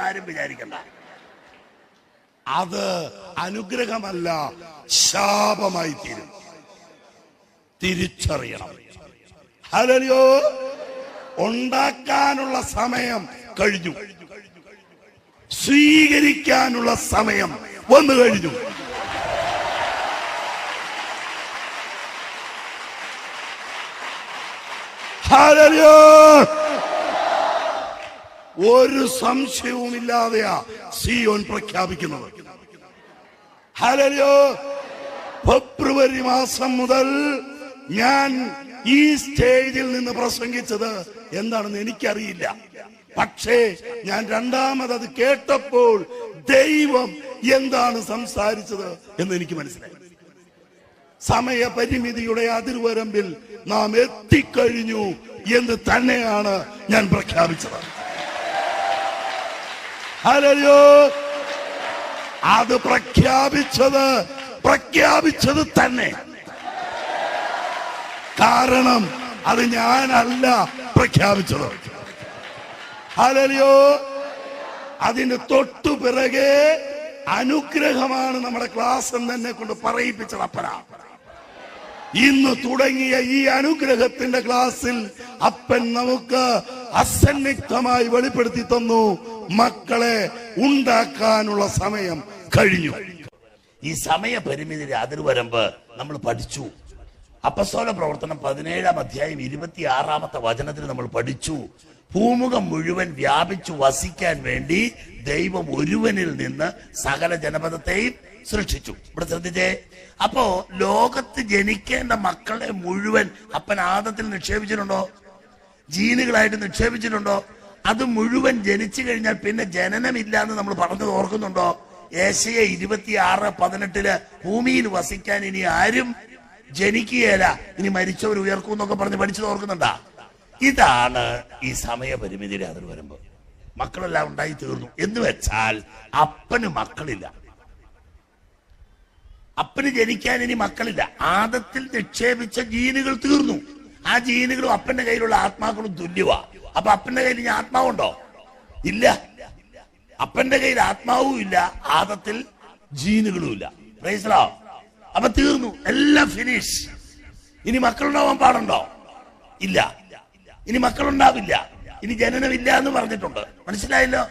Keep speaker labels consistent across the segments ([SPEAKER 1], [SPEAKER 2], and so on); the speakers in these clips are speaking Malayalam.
[SPEAKER 1] ആരും വിചാരിക്കണ്ട. അത് അനുഗ്രഹമല്ല, ശാപമായി തീരും. തിരിച്ചറിയണം. ഹല്ലേലൂയ. ഉണ്ടാക്കാനുള്ള സമയം കഴിഞ്ഞു, സ്വീകരിക്കാനുള്ള സമയം വന്നു കഴിഞ്ഞു. ഹല്ലേലൂയ. ഒരു സംശയവുമില്ലാതെയാ സിയോൻ പ്രഖ്യാപിക്കുന്നത്. ഹല്ലേലൂയ. ഫെബ്രുവരി മാസം മുതൽ ഞാൻ ഈ സ്റ്റേജിൽ നിന്ന് പ്രസംഗിച്ചത് എന്താണെന്ന് എനിക്കറിയില്ല. പക്ഷേ ഞാൻ രണ്ടാമത് അത് കേട്ടപ്പോൾ ദൈവം എന്താണ് സംസാരിച്ചത് എന്ന് എനിക്ക് മനസ്സിലായി. സമയപരിമിതിയുടെ അതിർവരമ്പിൽ നാം എത്തിക്കഴിഞ്ഞു എന്ന് തന്നെയാണ് ഞാൻ പ്രഖ്യാപിച്ചത്. ഹല്ലേലൂയ. അത് പ്രഖ്യാപിച്ചത് തന്നെ. കാരണം അത് ഞാനല്ല പ്രഖ്യാപിച്ചത്. ഹല്ലേലൂയ. അതിന് തൊട്ടു പിറകെ അനുഗ്രഹമാണ് നമ്മുടെ ക്ലാസ് എന്ന് എന്നെ കൊണ്ട് പറയിപ്പിച്ചത് അപ്പനാ. ഇന്ന് തുടങ്ങിയ ഈ അനുഗ്രഹത്തിന്റെ ക്ലാസ്സിൽ അപ്പൻ നമുക്ക് അസന്നിഗ്ധമായി വെളിപ്പെടുത്തി തന്നു, മക്കളെ ഉണ്ടാക്കാനുള്ള സമയം കഴിഞ്ഞു. ഈ സമയപരിമിതിയുടെ അതിർവരമ്പ് നമ്മൾ പഠിച്ചു. അപ്പസ്തോല പ്രവർത്തനം 17-ാം അധ്യായം 26-ാമത്തെ വചനത്തിൽ നമ്മൾ പഠിച്ചു. ഭൂമുഖം മുഴുവൻ വ്യാപിച്ചു വസിക്കാൻ വേണ്ടി ദൈവം ഒരുവനിൽ നിന്ന് സകല ജനപദത്തെയും സൃഷ്ടിച്ചു. ഇവിടെ ശ്രദ്ധിച്ചേ. അപ്പോ ലോകത്ത് ജനിക്കേണ്ട മക്കളെ മുഴുവൻ അപ്പൻ ആദത്തിൽ നിക്ഷേപിച്ചിട്ടുണ്ടോ? ജീനുകളായിട്ട് നിക്ഷേപിച്ചിട്ടുണ്ടോ? അത് മുഴുവൻ ജനിച്ചു കഴിഞ്ഞാൽ പിന്നെ ജനനമില്ല എന്ന് നമ്മൾ പറഞ്ഞത് ഓർക്കുന്നുണ്ടോ? യേശയ്യ 26:18 ഭൂമിയിൽ വസിക്കാൻ ഇനി ആരും ജനിക്കുകയല്ല, ഇനി മരിച്ചവർ ഉയർക്കും എന്നൊക്കെ പറഞ്ഞ് പഠിച്ചത് ഓർക്കുന്നുണ്ടാ? ഇതാണ് ഈ സമയപരിമിതിയുടെ അതിർ വരുമ്പോ മക്കളെല്ലാം ഉണ്ടായി തീർന്നു എന്ന് വെച്ചാൽ അപ്പന് മക്കളില്ല. അപ്പന് ജനിക്കാൻ ഇനി മക്കളില്ല. ആദത്തിൽ നിക്ഷേപിച്ച ജീനുകൾ തീർന്നു. ആ ജീനുകളും അപ്പന്റെ കയ്യിലുള്ള ആത്മാക്കളും തുല്യവാ. അപ്പൊ അപ്പന്റെ കയ്യിൽ ഇനി ആത്മാവുണ്ടോ? ഇല്ല. അപ്പന്റെ കയ്യിൽ ആത്മാവും ഇല്ല, ആദത്തിൽ ജീനുകളും ഇല്ല. Praise the Lord. അപ്പൊ തീർന്നു, എല്ലാം ഫിനിഷ്. ഇനി മക്കളുണ്ടാവാൻ പാടുണ്ടോ? ഇല്ല. ഇനി മക്കളുണ്ടാവില്ല, ഇനി ജനനമില്ല എന്ന് പറഞ്ഞിട്ടുണ്ട്. മനസ്സിലായല്ലോ?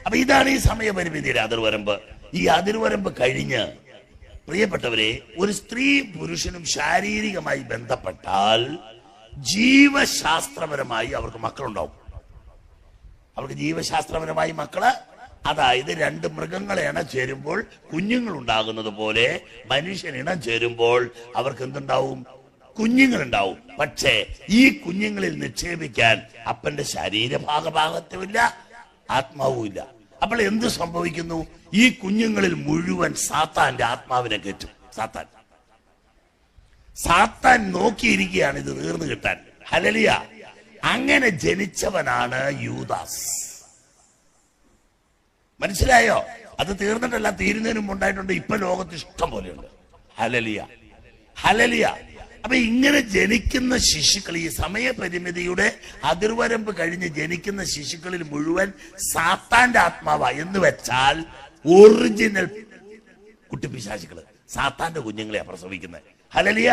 [SPEAKER 1] അപ്പൊ ഇതാണ് ഈ സമയപരിമിതിയുടെ അതിർവരമ്പ്. ഈ അതിർവരമ്പ് കഴിഞ്ഞ് പ്രിയപ്പെട്ടവരെ, ഒരു സ്ത്രീ പുരുഷനും ശാരീരികമായി ബന്ധപ്പെട്ടാൽ ജീവശാസ്ത്രപരമായി അവർക്ക് മക്കളുണ്ടാവും. അവർക്ക് ജീവശാസ്ത്രപരമായി മക്കള്, അതായത് രണ്ട് മൃഗങ്ങളെ ഇണ ചേരുമ്പോൾ കുഞ്ഞുങ്ങൾ ഉണ്ടാകുന്നത് പോലെ മനുഷ്യൻ ഇണ ചേരുമ്പോൾ അവർക്ക് എന്തുണ്ടാവും? കുഞ്ഞുങ്ങളുണ്ടാവും. പക്ഷേ ഈ കുഞ്ഞുങ്ങളിൽ നിക്ഷേപിക്കാൻ അപ്പന്റെ ശരീരഭാഗത്തുമില്ല, ആത്മാവും ഇല്ല. അപ്പോൾ എന്ത് സംഭവിക്കുന്നു? ഈ കുഞ്ഞുങ്ങളിൽ മുഴുവൻ സാത്താന്റെ ആത്മാവിനെ കയറ്റും. സാത്താൻ നോക്കിയിരിക്കുകയാണ് ഇത് തീർന്നു കിട്ടാൻ. ഹല്ലേലൂയ. അങ്ങനെ ജനിച്ചവനാണ് യൂദാസ്. മനസ്സിലായോ? അത് തീർന്നിട്ടല്ല, തീരുന്നതിനും ഉണ്ടായിട്ടുണ്ട്. ഇപ്പൊ ലോകത്ത് ഇഷ്ടം പോലെയുണ്ട്. Hallelujah, hallelujah. അപ്പൊ ഇങ്ങനെ ജനിക്കുന്ന ശിശുക്കൾ, ഈ സമയപരിമിതിയുടെ അതിർവരമ്പ് കഴിഞ്ഞ് ജനിക്കുന്ന ശിശുക്കളിൽ മുഴുവൻ സാത്താന്റെ ആത്മാവാ. എന്ന് വെച്ചാൽ ഒറിജിനൽ കുട്ടിപ്പിശാചുക്കള് സാത്താന്റെ കുഞ്ഞുങ്ങളെയാ പ്രസവിക്കുന്നത്. ഹല്ലേലൂയ.